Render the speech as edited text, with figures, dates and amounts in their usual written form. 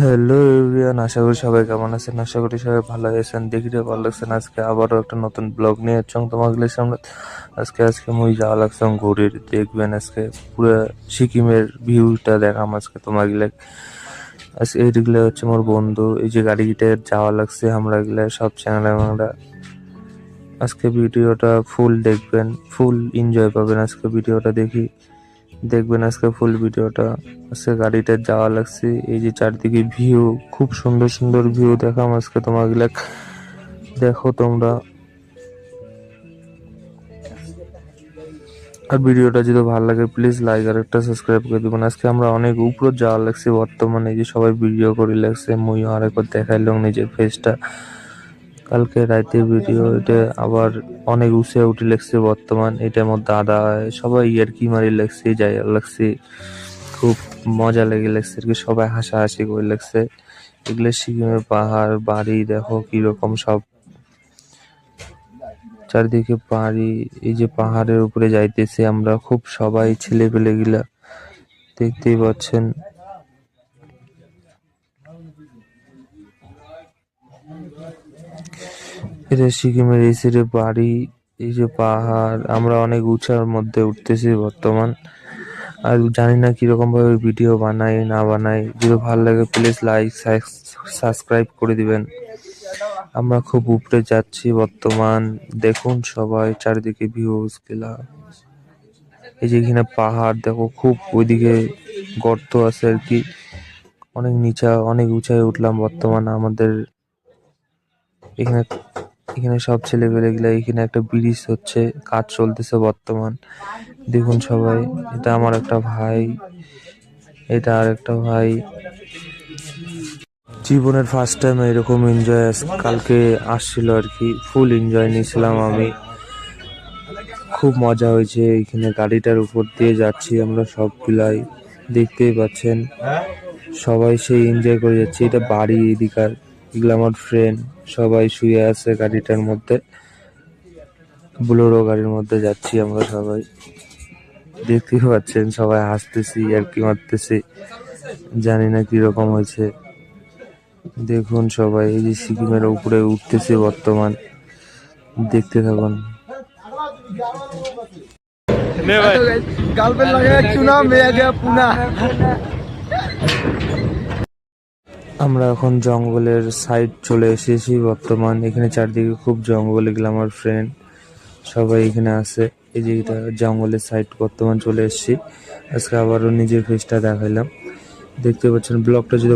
Hello everyone, আশা করি সবাই কেমন আছেন। আশা করি সবাই ভালো আছেন। দেখতে ভালো লাগছেন। আজকে আবারও একটা নতুন ব্লগ নিয়ে আসলাম তোমাদের সামনে। আজকে মুই যাওয়া লাগছাম ঘুরির দেখবেন। আজকে পুরো সিকিমের ভিউটা দেখাম আজকে তোমাগুলো। আজকে এইগুলো হচ্ছে মোর বন্ধু, এই যে গাড়িটা যাওয়া লাগছে আমরা এগুলা সব চ্যানেলে আমরা। আজকে ভিডিওটা ফুল দেখবেন, ফুল এনজয় পাবেন আজকে ভিডিওটা দেখবেন আজকে ফুল ভিডিওটা। আজকে গাড়িতে যাওয়া লাগছে, এই যে চারদিকে ভিউ, খুব সুন্দর সুন্দর ভিউ দেখাম আজকে তোমাগুলা। দেখো তোমরা, আর ভিডিওটা যদি ভালো লাগে প্লিজ লাইক আর একটা সাবস্ক্রাইব করে দিবেন। আজকে আমরা অনেক উপরে যাওয়া লাগছে বর্তমানে, এই যে সবাই ভিডিও করে লাগছে, মুই আরেকবার দেখাইলাম নিজের ফেসটা। কালকে রাতে ভিডিও, এটা আবার অনেক উঁচে উঠে লাগছে বর্তমান। এটা আমার দাদা, সবাই ইয়ার্কি মারি লাগছে, যাই লাগছে, খুব মজা লেগে লাগছে আর কি। সবাই হাসাহাসি করে লাগছে। এগুলো সিকিমের পাহাড় বাড়ি, দেখো কিরকম সব চারিদিকে পাহাড়ি। এই যে পাহাড়ের উপরে যাইতেছি আমরা, খুব সবাই ছেলে পেলে গিলা দেখতেই পাচ্ছেন। এটা সিকিমের এই সাইডে বাড়ি, এই যে পাহাড়, আমরা অনেক উঁচার মধ্যে উঠতেছি বর্তমান। আর জানি না কিরকম ভাবে ভিডিও বানাই না বানাই, যদি ভালো লাগে প্লিজ লাইক সাবস্ক্রাইব করে দিবেন। আমরা খুব উপরে যাচ্ছি বর্তমান, দেখুন সবাই চারিদিকে ভিউজ গুলা। এই যে এখানে পাহাড় দেখো, খুব ওইদিকে গর্ত আছে আর কি। অনেক উঁচায় উঠলাম বর্তমান আমাদের এখানে। এখানে সব ছেলেপেলে গুলা, এখানে একটা ব্রিজ হচ্ছে, কাজ চলতেছে বর্তমান। দেখুন সবাই, এটা আমার একটা ভাই, এটা আর একটা ভাই। জীবনের ফার্স্ট টাইম এরকম এনজয় কালকে আসছিল আর কি, ফুল এনজয় নিয়েছিলাম আমি। খুব মজা হয়েছে। এখানে গাড়িটার উপর দিয়ে যাচ্ছি আমরা সবগুলাই, দেখতেই পাচ্ছেন সবাই সেই এনজয় করে যাচ্ছে। এটা বাড়ি এদিকার, এগুলো আমার ফ্রেন্ড, সবাই শুয়ে আছে গাড়িটার মধ্যে, বুলোরো গাড়ির মধ্যে যাচ্ছি আমরা সবাই, দেখতেই পাচ্ছেন সবাই হাসতেছি আর কি মারতেছি। জানি না কিরকম হয়েছে। দেখুন সবাই, এই যে সিকিমের উপরে উঠতেছে বর্তমান, দেখতে থাকুন। আমরা এখন জঙ্গলের সাইড চলে এসেছি বর্তমান। এখানে চারদিকে খুব জঙ্গল, এগুলো আমার ফ্রেন্ড সবাই এখানে আছে। এই যে এটা জঙ্গলের সাইড বর্তমান চলে এসেছি। আজকে আবারও নিজের ফেসটা দেখাইলাম, দেখতে পাচ্ছেন। ব্লগটা যদি